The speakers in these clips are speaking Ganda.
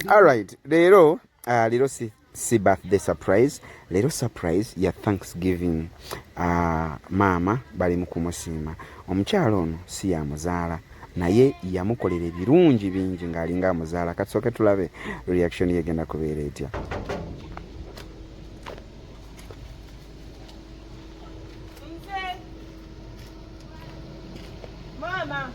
All right, leero si birthday surprise. Leero surprise ya Thanksgiving. Mama bali mu kumusiima. Omukyalo ono si yamuzaala naye yamukolera ebirungi bingi ng'alinga amuzaala. Kasooke tulabe reaction yegenda kubeera etya. Mama.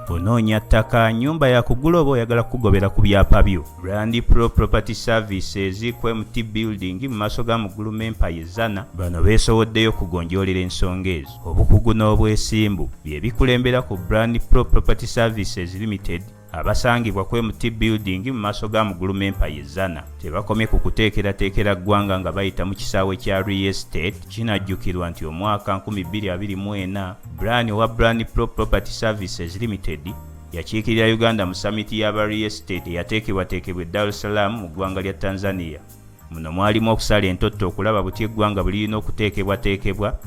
Onoonya ttaka, nnyumba ya kugula oba oyagala kugobera ku byapa byo. Brand Pro Property Services ku MT Building mu maaso ga Muguluma Empire Zana bano beesowoddeyo kugonjoolera ensonga ezo. Obukugu n'obwesimbu bye bikulembera ku Brand Pro Property Services Limited abasangibwa ku MT Building mu maaso ga Muguluma Empire Zana. Tebakomye ku kuteekerateekera ggwanga nga bayita mu kisaawe kya Real Estate. Kinajjukirwa nti omwaka 2024 Brand Pro Property Services Limited yakiikirira Uganda mu summit y'aba Real Estate eyateekebwateekebwa Dar es Salaam mu ggwanga lya Tanzania. Muno mwalimu okusala entotto okulaba buti eggwanga bulirina okuteekebwateekebwa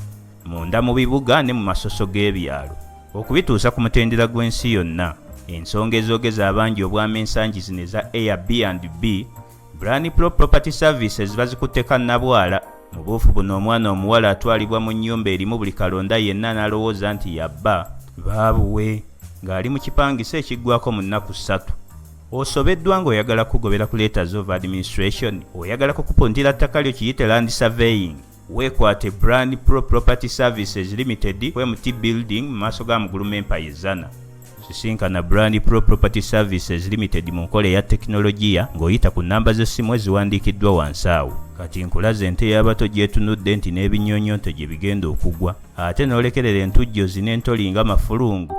munda mu bibuga ne mu masoso g'ebyalo okubituusa ku mutendera gw'ensi yonna. Ensonga ezoogeza abangi obwama ensangi zino eza Airbnb, Brand Pro Property Services bazikutte kannabwala. Mu buufu buno omwana omuwala atwalibwa mu nnyumba erimu buli kalonda yenna n'alowooza nti yabba baabuwe ng'ali mu kipangisa ekiggwako mu nnaku 3. Osobeddwa ng'oyagala kugobera ku letters of administration, oyagala kukupuntira ttaka lyo kiyite land surveying, weekwate Brand Pro Property Services Limited ku MT Building mu maaso ga Muguluma Empire Zana. Sisinkana Brand Pro Property Services Limited mu nkola eya tekinologiya ng'oyita ku nnamba z'essimu eziwandiikiddwa wansi awo. Kati nkulaze ente y'abato gyetunudde nti n'ebinnyonnyonto gye bigenda okugwa, ate n'olekerera entujjozi n'entoli nga mafulungu.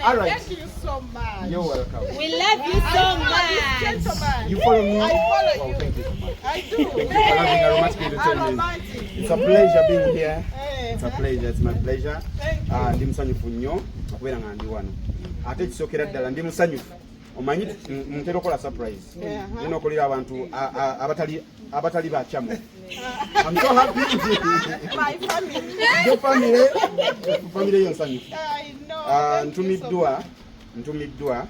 All right. Thank you so much. You're welcome. We love you so much. Gentleman. You follow me? I follow you. Thank you so much. I do. Thank you for having a romantic I'm entertainment. romantic. It's a pleasure being here. Eh, It's a pleasure. It's my pleasure. Thank you. Ndi musanyufu nnyo okubeera nga ndi wano. Ate kisookera ddala ndi musanyufu. Omanyi ntera okukola surprise. Nina okulira abantu abatali bakyamu. I'm so happy. My family. Your family. Family yonsanyufu. I know. Ntumiddwa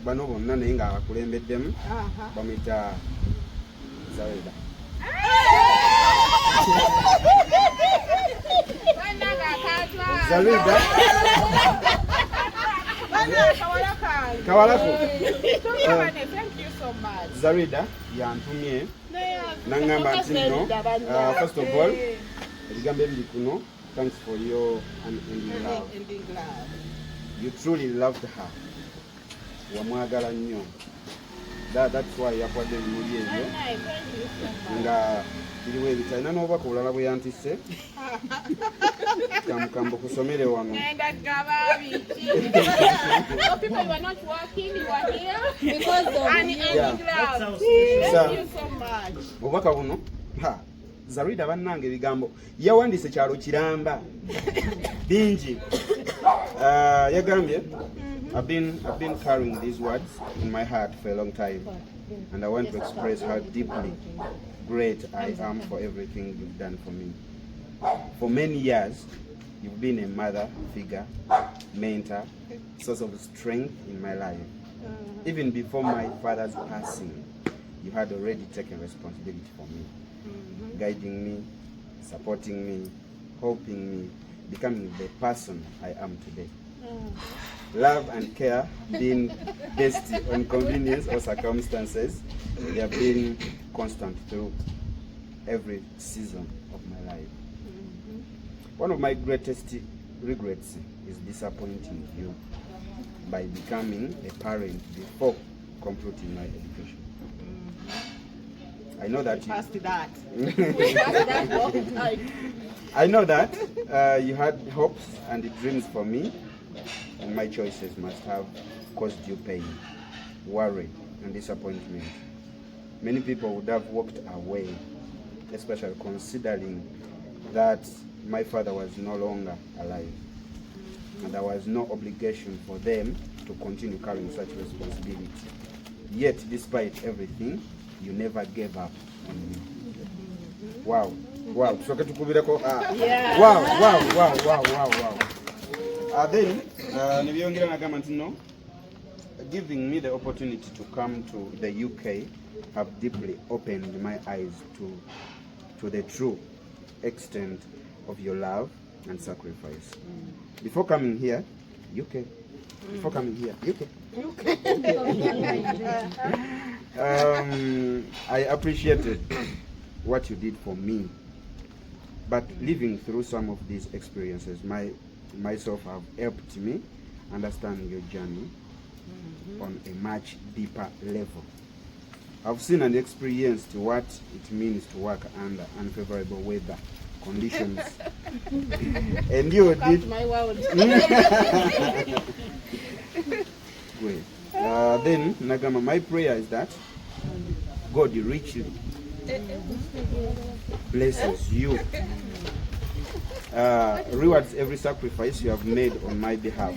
bano bonna naye nga abakulembeddemu bamuyita Zaweda. Zaweda. Kawalako. Thank you so much. Zaweda yantumye nangamba nti nno first of all ebigambo ebiri kuno, thanks for your unending love. You truly loved her. Wamwagala nnyo. That's why yakwadde ebimuli ebyo nga biriwo ebitalina n'obubaka obulala bwe yantisse. Kamukambo kusomere wano. People were not working, you were here. Because of Thank you so much. Obubaka buno Zaweda bannange ebigambo yawandiise kyalo kiramba bingi. Yagambye I've been carrying these words in my heart for a long time, and I want to express how deeply great I am for everything you've done for me. For many years, you've been a mother figure, mentor, source of strength in my life. Even before my father's passing, you had already taken responsibility for me, guiding me, supporting me, helping me, becoming the person I am today. Love and care being based on convenience or circumstances, they have been constant through every season of my life. One of my greatest regrets is disappointing you by becoming a parent before completing my education. I know that Past that. I know that you had hopes and dreams for me, and my choices must have caused you pain, worry, and disappointment. Many people would have walked away, especially considering that my father was no longer alive, and there was no obligation for them to continue carrying such responsibility. Yet, despite everything, you never gave up on me. Wow. Wow. Wow. Then, Nibyongera nagamba nti no, giving me the opportunity to come to the UK have deeply opened my eyes to the true extent of your love and sacrifice. Before coming here, UK. I appreciated what you did for me, but living through some of these experiences, myself have helped me understand your journey on a much deeper level. I've seen and experienced what it means to work under unfavorable weather conditions. And you did. My world. Great. Then, Nagama, my prayer is that God richly blesses you, rewards every sacrifice you have made on my behalf,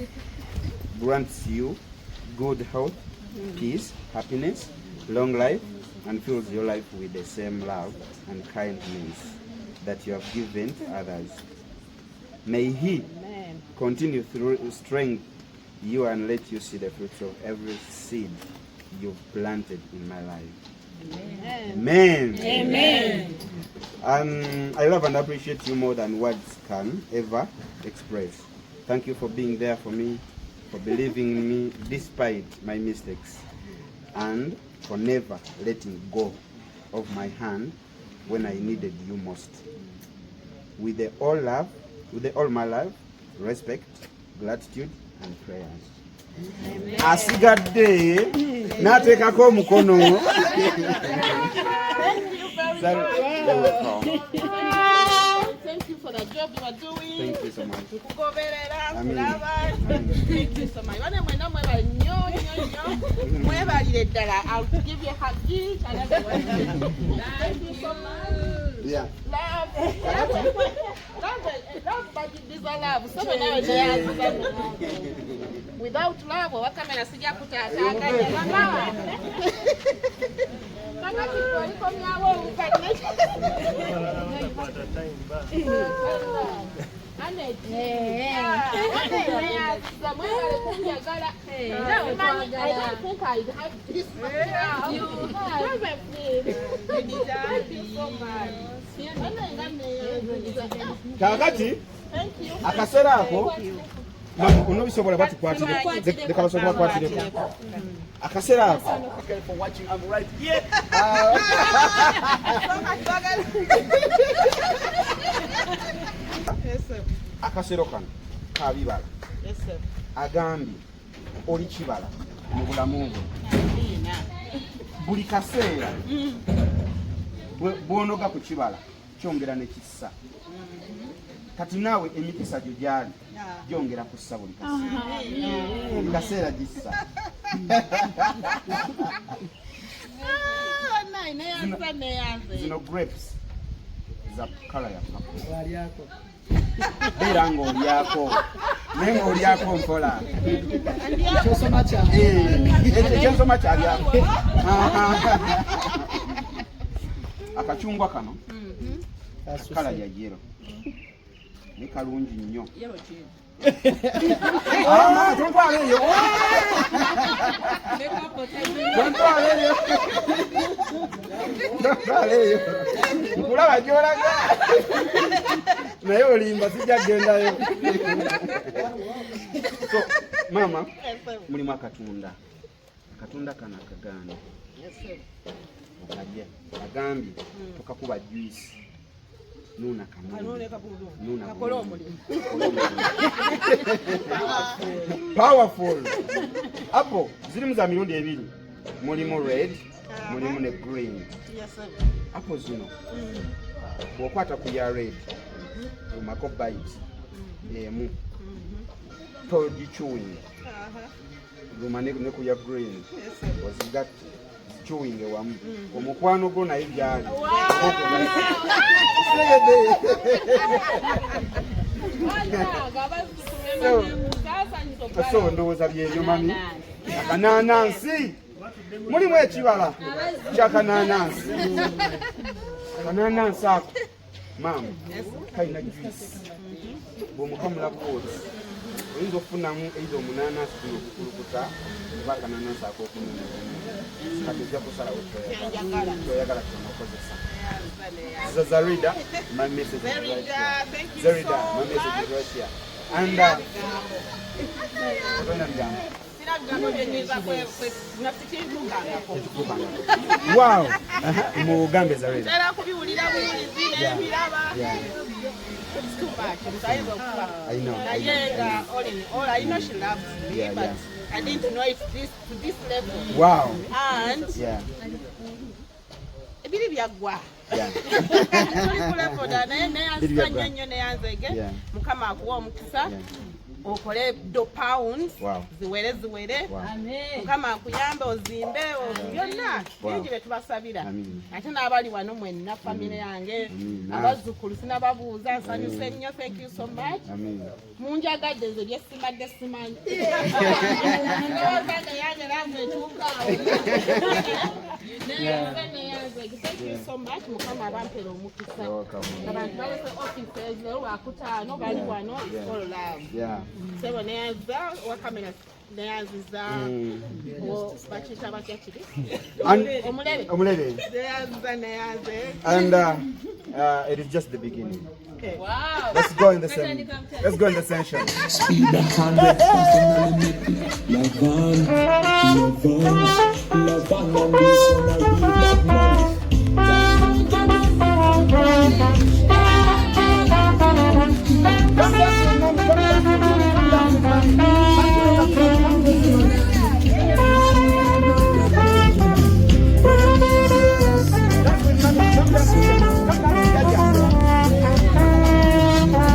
grants you good health, peace, happiness, long life, and fills your life with the same love and kindness that you have given to others. May He continue to strengthen you and let you see the fruits of every seed you've planted in my life. Amen. Amen. And I love and appreciate you more than words can ever express. Thank you for being there for me, for believing in me despite my mistakes, and for never letting go of my hand when I needed you most. With all my love, respect, gratitude, and prayers. Asigadde nateekako omukono. Thank you very much. You're welcome. Thank you for the job you are doing. Thank you so much. Kugoberera, Amen. kulaba. Amen. Thank you so much. Bane mwena mwebali nnyo. Mwebalire ddala. I'll give you a hug each and every one. Thank you so much. Yeah. Love. Love, but it is a love. So nowadays, without love, wakamera sija kutatanganya mama. Mama tuko myawo ukatne. Ane. Kakati akaseera ako unobisobola batukwatire leka basobola kwatire akaseera ako akaseero kano kabibala agambye oli kibala mu bulamu bwo buli kaseera bwonoga ku kibala kyongera ne kissa kati naawe emikisa gyo gyali gyongera kussa buli kaseera gissa zino grapes za kala ya papo era ng'olyako naye ng'olyako mpola ekyensoma kyalyako akacungwa kano kala ya yero ni kalungi nnyo tontwaleeyo nkulaba gyolaga naye olimba sijja kgendayo. So mama mulimu akatunda kano akagaana okalye agambye tokakuba juice nuna powerful apple zirimu za mirundi ebiri mulimu red mulimu ne green apple zino bwokwata ku ya red lumako bite emu togichewing luma ne ku ya green ozigat chewing ewamu omukwano gwo naye byali so ndowooza byebyo mami akananansi mulimu ekibala kyakananansi akananansi ako mama kalina juice bwomukamula bwoti oyinza okufunamu eiza omunanansi kuno okukulukuta oba akananansi akokununa kati ojja kusalawo kyoyagala kyona okozesa. Zarida, my message is right here. Zarida, my message is right here. And wow, mugambe Zarida. I know. All I know she loves me, but I didn't know it's to this level. Wow. And yeah. Ebiri byagwa. Yeah. Mukama akuwa omukisa okole £2 ziwere Mukama akuyambe ozimbe byonna bingi bye tubasabira ate n'abali wano mwenna famire yange abazzukulu sinababuuza nsanyuse nnyo. Thank you so much. Munjagadde nze byesimadde simanyi yange namwe etuukaawo. Thank you so much. Mukama abampera omukisa abantu balese offices lero lwakutaano bali wano all love. Sebo neyaza wakamera neyaziza bakiyita batya kiri omulebe neyaze and it is just the beginning. Okay. Wow. Let's go in the same. Let's go in the session. Speed 100, love on this one, I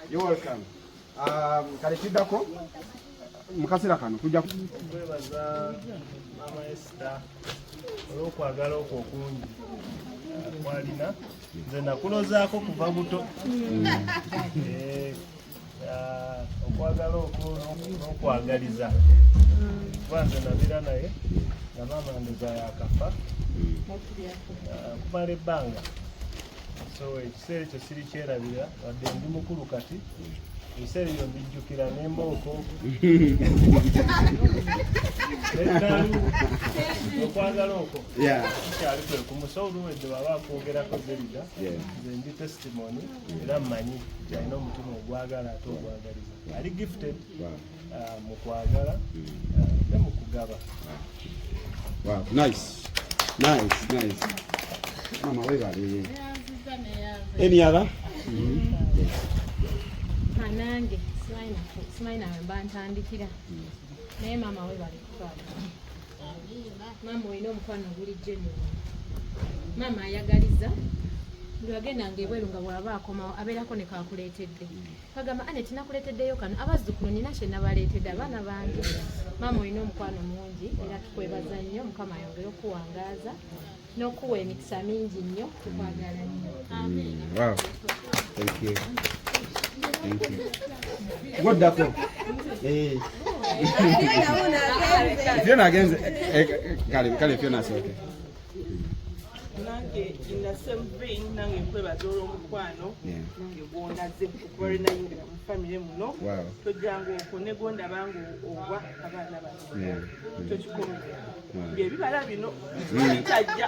You're welcome. Kalitidako mukasira kano kujja kwebaza Mama Esther olw'okwagala okwo okungi kwalina nze nakulozaako kuva buto okwagala okwo n'okwagaliza kuba nze nabira naye nga maama ndoza yakafa kumala ebbanga so ekiseera ekyo siri kyerabira wadde ndi mukulu kati ebiseera ebyo mbijjukira n'embooko n'eddalu okwagala okwo kikyali kwe kumusa oluwedde baba akwogerako Zerida nze ndi testimony era mmanyi kyalina omutima ogwagala ate ogwagaliza ali gifted mu kwagala ne mu kugaba. Wow, nice. Mama, webale. Any other? Nange simaina mbantandikira naye maama webale kutwala maama olina omukwano bulijjo nyo maama ayagaliza lwagendanga ebweru nga bw'aba akomawo abeerako ne kakuleetedde kagamba ane tinakuleeteddeyo kano abazzukulu nina kye nabaleetedde abaana bange maama olina omukwano mungi era tukwebaza nnyo mukama ayongere okuwangaaza n'okuwa emikisa mingi nnyo tukwagala nnyo. Wow. Thank you. What dako? Fiona against Kale Fiona soke. Nange in the same vein nange nkwebaza olw'omukwano nange gwondaze okuba linayingira mu famire muno tojjanga okwo ne gondabanga owa abaana bano tokikomera byebibala bino bitajja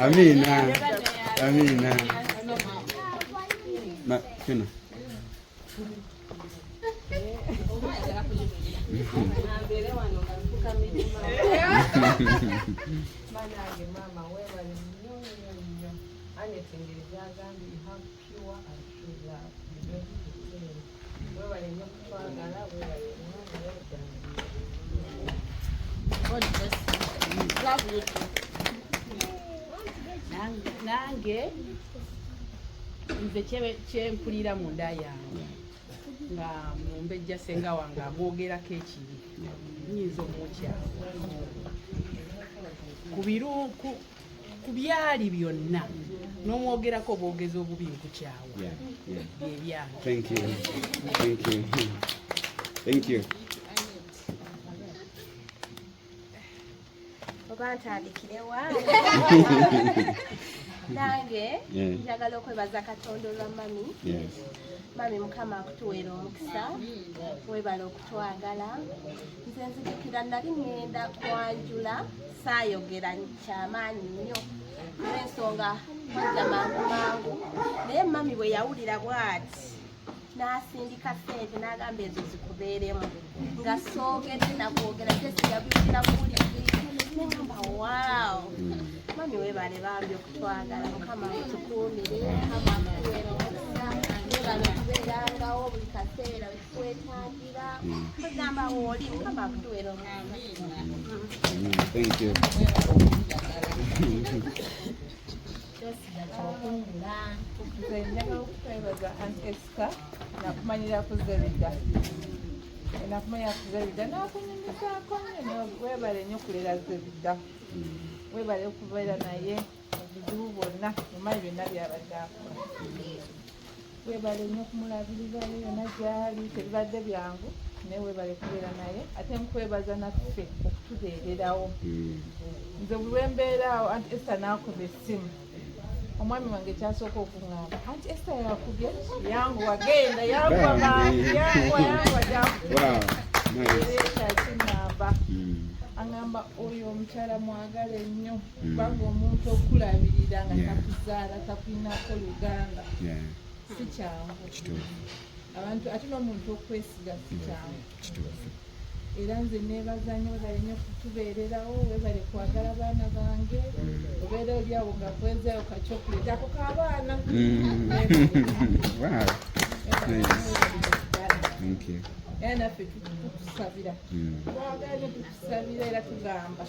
amina kino manage mama webale nnyo anyetengereza agambye you have pure and true love webale nnyo kutwagala webale nange nze kyempulira mu nda yange nga mumbejja senga wange amwogerako ekibi nyinza omukyawo ku byali byonna n'omwogerako obwogezi obubi nkukyawo byebyange. Thank you. oba ntandikirewa nange njagala okwebaza Katonda olwa mami mami mukama akutuweera omukisa webala okutwagala nze nzijukira nali ngenda kwanjula saayogera kyamaanyi nnyo olw'ensonga wajja mangu naye mami bwe yawulira bw'ati n'asindika ssente n'agamba ezo zikubeeremu nga soogedde nakwogera jesi yabiwulira buwulirizi negamba waawo mami webale bambi okutwagala mukama tukuumire mukama akutuweera omukisa webale okubeerangawo buli kaseera wetwetangira tugamba wooli mukama akutuweera omukisa. Thank you. njagala okukwebaza Aunt Esther nakumanyira ku Zerida nakunyumizaako nnyo webale nnyo kulera Zerida webale okubeera naye obuzibu bwonna mumanyi byonna byabadde akola webale nnyo okumulabirirayo yonna gyali tebibadde byangu naye webale kubeera naye ate nkwebaza naffe okutubeererawo nze buli lwembeeraawo Aunt Esther n'akuba essimu omwami wange kyasooka okuŋŋamba Aunt Esther yakubye yangu wagenda yangwa kyakingamba aŋŋamba oyo omukyala mwagala ennyo kubanga omuntu okulabirira nga takuzaala takulinako luganda si kyangu abantu ate n'omuntu okwesiga si kyangu era nze neebaza nnyo webale nnyo kutubeererawo webale kwagala baana bange obeera oli awo nga kwezayo kacyokuleti ako k'abaana era naffe tukusabira twagala nyo tukusabira era tugamba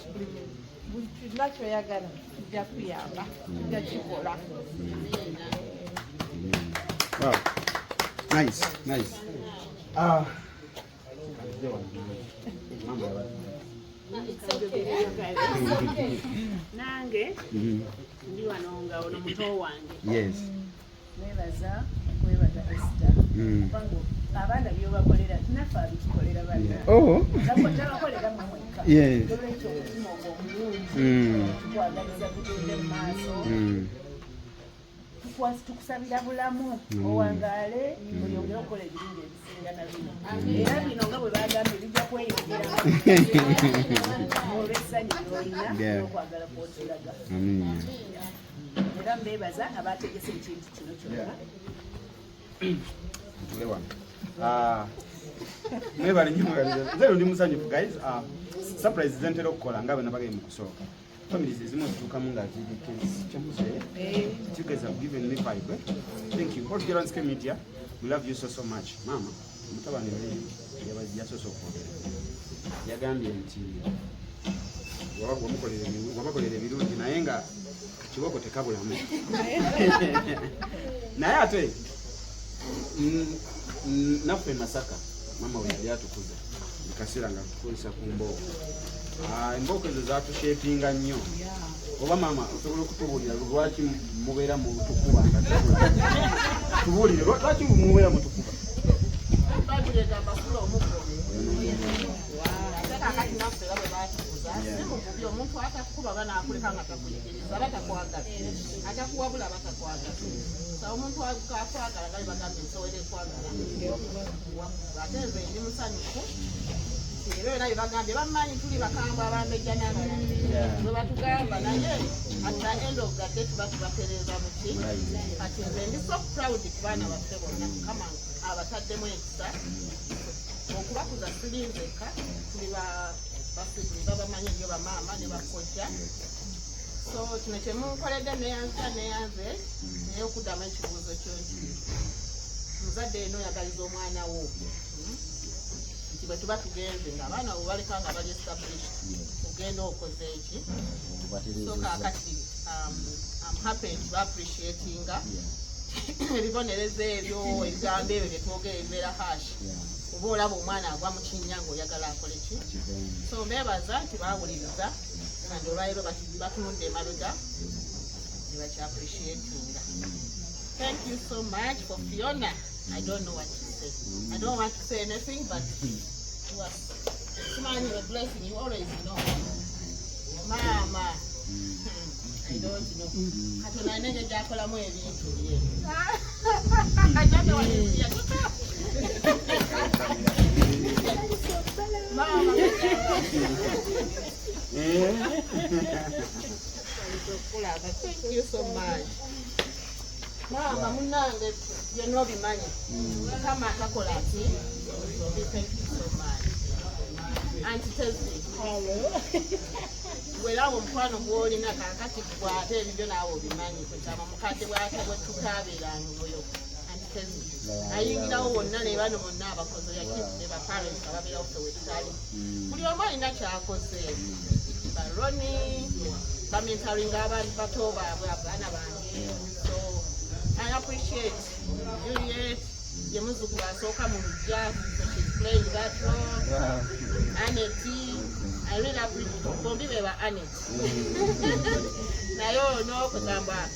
buli kyonna kyoyagala tujja kuyamba tujja kikola. Nice. nange ndi wano nga ono muto wange nebaza okwebaza Esther kubanga abaana byobakolera naffe abitukolera banabakolera mwemweka olwekyo omutima ogwo omulungi tukwagaliza tugende mu maaso tukusabira bulamu owangaale oyongere okukola ebirungi ebisinga na bino era bino nga bwe bagambye bijja kweyongera olw'essanyu lyolina n'okwagala kwotulaga era mbeebaza abategese ekintu kino kyonna mwebale nnyo nze lundi musanyufu guys. Surprise zentera okukola nga bwe nabagambye mu kusooka families ezimu zituukamu nga you guys have given me vibe. Thank you. Hot Girl Landscape Media, we love you so much. Mama mutabani yasosookera yagambye nti wabakolera ebirungi naye nga kiboko tekabulamu naye ate naffe Masaka mama we yali atukuza kaseera nga tukozesa ku mboko emboko ezo zatushepinga nnyo oba mama osobola okutubuulira lwaki mubeera mu lutukuba nga tubuulire lwaki mubeera mu tukuba simuvubi omuntu atakukuba banaakuleka nga takuyigiriza batakwagala atakuwabula batakwagala so omuntu akwagala gali bagambye nsobole kwagala ate nze ndi musanyufu era era bebagambye bamanyi tuli bakambwe abambejjanana bwe batugamba naye at the end of the day tuba tubatereeza muki kati nze ndi so proud ku baana baffe bonna mukama abataddemu ekisa okubakuza sirinzeka tuli basizi babamanyi nnyo bamaama ne bakojja so kino kyemunkoledde neyanza neyanze naye okuddamu ekibuuzo kyonki muzadde eno oyagaliza omwana wo nti bwe tuba tugenze ng'abaana bwe baleka nga bali established ogenda okoze eki so kaakati I'm happy to appreciatinga ebibonerezo ebyo ebigambo ebyo byetwogera ebibeera hash oba olaba omwana agwa mu kinnya ng'oyagala akole ki so mbeebaza nti baawuliriza kandi olwaleero batunudde emabega ne bakyaappreciatinga. Thank you so much for Fiona. I don't know what to say. I don't want to say anything, but it was Simani, a blessing. You always know. Mama. I don't know. I don't know. I don't know what to say. Mama. Thank you so much. Mama, munange byonna bimanyi kama akakola ati thank you so much. Auntie Tessie, werawo omukwano gw'olina kaakati gwate ebibyo naawe obimanyi kwetama mukadde bwate bwetukaabeeranga oyo Auntie Tessie ayingirawo wonna ne bano bonna abakozi yakizne baparents ababeerawo ffe wetutali buli omu alina kyakoze baroni bamentaringa abantu bato baabwe abaana bange so I appreciate Juliet, Yemuzukulu asooka mu lujja, she's playing that role. Annette, I really appreciate bombi beba Annette. Naye ono kugamba,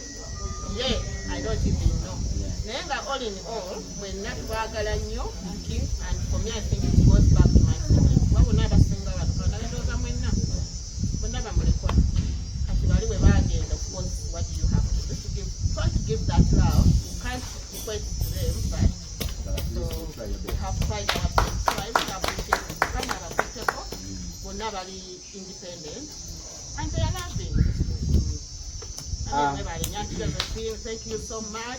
yeah, I don't even know. Naye nga all in all, mwenna twagala nnyo, and for me I think it goes back to my family. Wabona abasinga bano, nalendooza mwenna, bonna bamulekwa. Kati bali we bagenda, of course, what do you have to do to give? Try to give that love. You can't equate it to them, but so we have tried our best. So I really appreciate it. Some are people, but not very independent, and they are loving. Thank you so much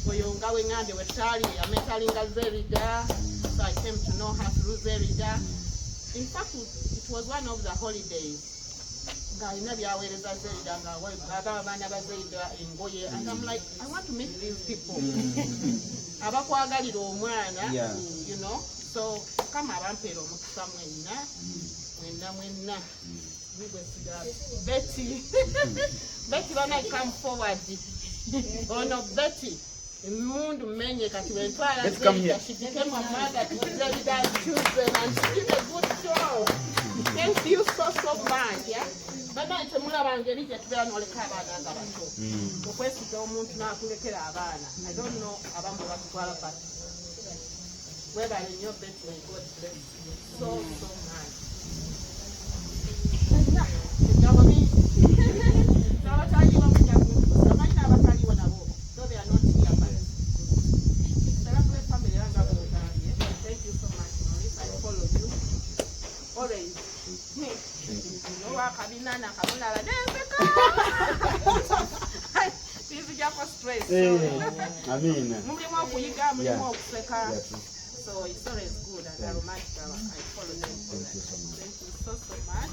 for your going on. They were telling us Zerida, so I came to know her through Zerida. In fact, it was one of the holidays. And I'm like, I want to meet these people. You know, so come around Betty. Betty, when I come forward, oh no, Betty. Let's come here. She became a mother to Zerida children and she did a good job. Thank you so much, yeah? But I tell you, I'm going to get there and all the car. The question is, I don't know about what to call it, whether in your bed, may God bless you so much. No, they are not here, but celebrate family. Thank you so much, Maurice. I follow you. Always. Stress. I mean, so it's always good and aromatic. I follow them. Thank you so much.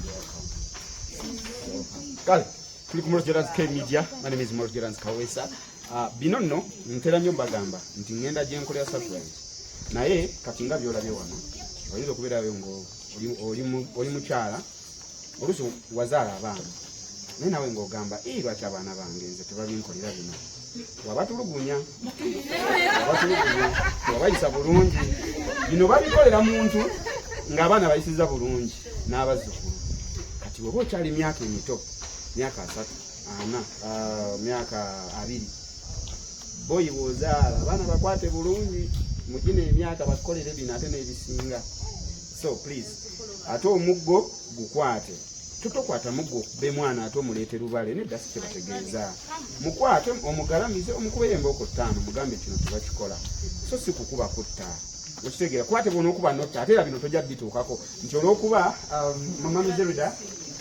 Kale, tuli ku Morris Jordan's K Media. My name is Morris Jordan's Kawesa. Bino nno ntera nnyo mbagamba nti ngenda gye nkolera surprise. Naye kati nga byolabye wano. Oyinza okubeerayo ng'oli mukyala oluusi wazaala abaana. Naye nawe ng'ogamba lwaki abaana bange nze tebabinkolera bino. Wabatulugunya. Wabayisa bulungi. Bino babikolera muntu ng'abaana bayisiza bulungi n'abazzukulu. Kati bw'oba okyali myaka emito, myaka 3, 4, myaka 2, boyi bw'ozaala abaana bakwate bulungi mugine emyaka bakolere bino ate n'ebisinga. So please, ate omuggo gukwate totokwata muggo be mwana ate omuleete lubale nedda si kyebategeeza mukwate omugalamize omukube embooko 5 mugambe kino tebakikola so si kukuba kutta okitegeera kwate bona okuba notta ate era bino tojja bituukako nti olwokuba mama Mizerida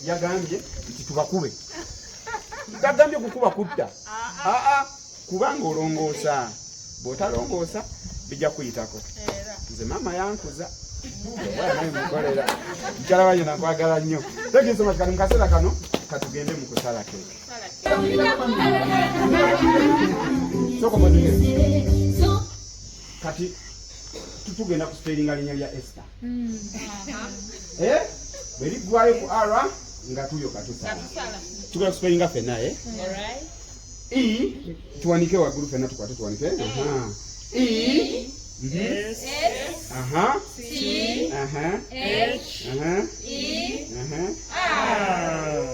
yagambye nti tubakube tagambye kukuba kutta kubanga olongoosa bw'otalongoosa bijja kuyitako nze maama yankuza mukolera mukyala wange nakwagala nnyo tegeso kati mukaseera kano katugende mu kusala keeki kati tutugenda ku spellinga linnya lya Esther bwe liggwayo ku R nga tuyo katusala tugenda ku spellinga fenna E tuwanike waggulu fenna tukwate tuwanike E S C H E R.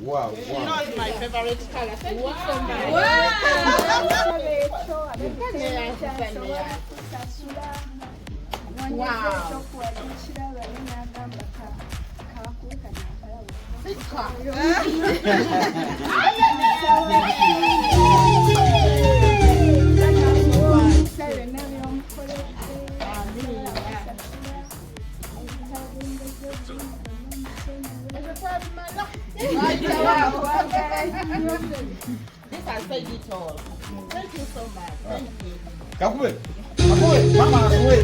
Wow. You know it's my favorite color. Thank you so much. This has said it all. Thank you so much. Thank you. Kakue, mama kakue.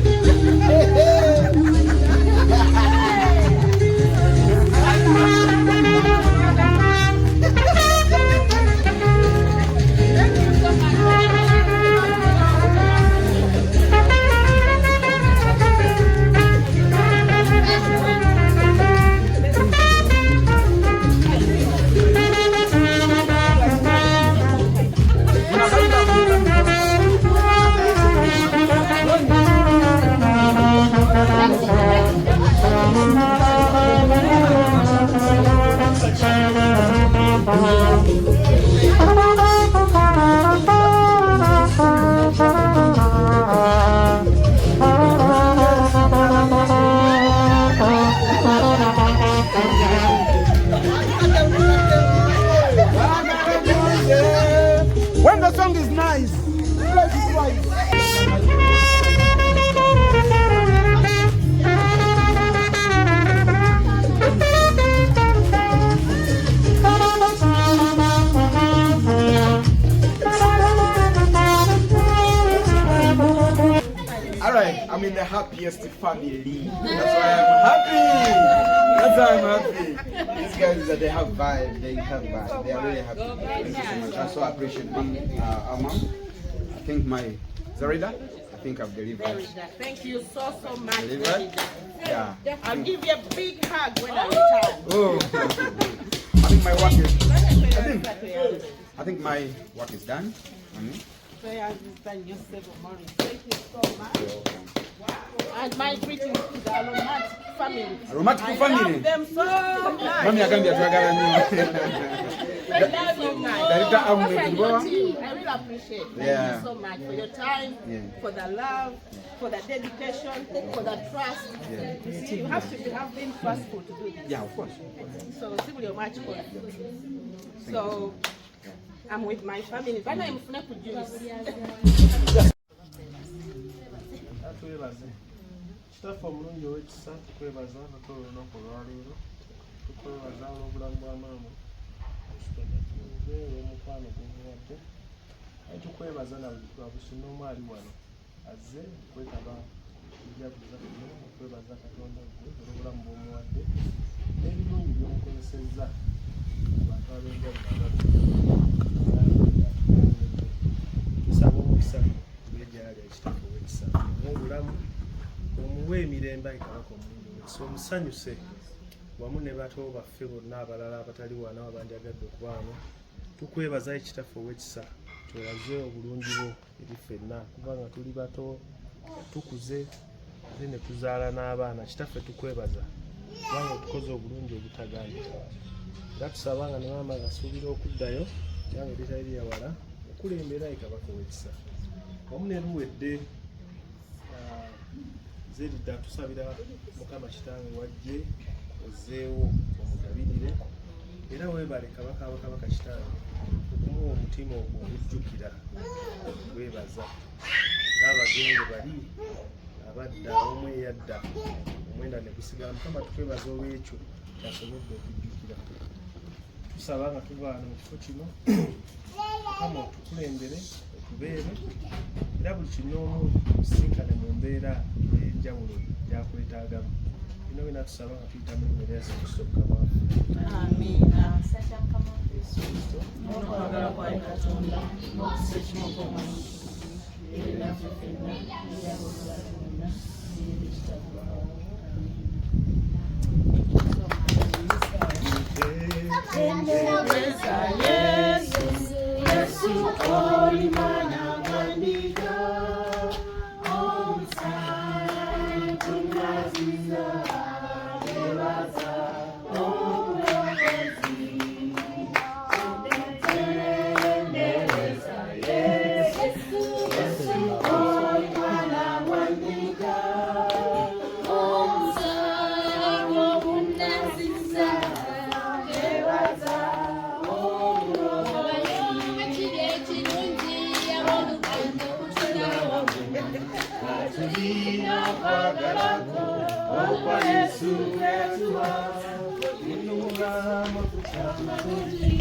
I'm in the happiest family. That's why I'm happy. That's why I'm happy. These guys, they have vibe. They have vibe. They are really happy. Thank you so much. I so appreciate our mom. I think my Zarida. I think I've delivered. Thank you so much. Delivered? Yeah. I'll give you a big hug when I return. Oh. I think my work is. I think my work is done. Thank you so much. And my greetings to the aromatic family. Aromatic I family. love them so much. Mami akambia tuagala nini? I love you so much. Darita I really amekuwa. appreciate it. Thank Yeah. you so much for your time, for the love, for the dedication, for the trust. You see, you have been trustful to do this. Yeah, of course. So, see you much for So, I'm with my family. But I'm not juice. Twebaze kitaffe omulungi ow'ekisa tukwebaza akatola olunaku olwaleero tukwebaza olw'obulamu bwa maama olw'omukwano gw'omuwadde aye tukwebaza lwa busunna omu ali wano azze okwetaba ejaguza kuno okwebaza katonda gwe olw'obulamu bw'omuwadde n'ebirungi by'omukozesezza abantu ab'enjawulo tusaba omukisa gw'egyali ekitaffe ow'ekisa obulamu omuwe emirembe ayi kabaka omulungi ow'ekisa omusanyuse wamu ne bato baffe bonna abalala abatali wano abandyagadde okuba wano tukwebaza ekitaffe ow'ekisa twolaze obulungi bwo eri ffenna kubanga tuli bato tukuze ate ne tuzaala n'abaana kitaffe tukwebaza kubanga otukoze obulungi obutagambika era tusaba nga ne maama asuubira okuddayo yange litali lyawala okulembera ayi kabaka ow'ekisa wamu ne luwedde Zerida tusabira Mukama kitange wajje ozeewo omugabirire era weebale kabaka abakabaka kitange okumuwa omutima ogujjukira weebaza ng'abagenge bali abadda omwe eyadda omwenda ne gusigala Mukama tukwebaza olw'ekyo kyasobodde okujjukira tusaba nga tuvaana mu kifo kino Mukama otukulembere otubeere era buli kinoomu tusinkane mu mbeera enjawulo gyakwetaagamu bino bina tusaba nga tuyita mu linnya lya Yesu Kristo Mukama Amiina. Okwagala kwa Katonda n'okusa ekimogomo era ffenna ebyabulala Tendereza Yesu, Yesu olimanya wandiga omusana tunaziza ebaza omulokozi. Tendereza Yesu, Yesu olimanya wandiga omusana tunaziza ebaza tulina kwagalako okwa Yesu kwetuwa tunulamu kukyamakugi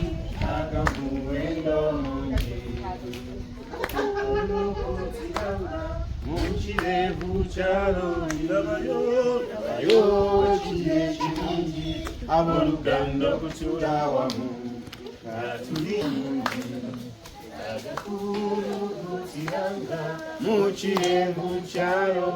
agamuwendo mungi olukutiranga mukirevu kyalo labayo ekiri ekirungi abooluganda okutula wamu katuli mungi agakulukutiranga mukirevu kyalo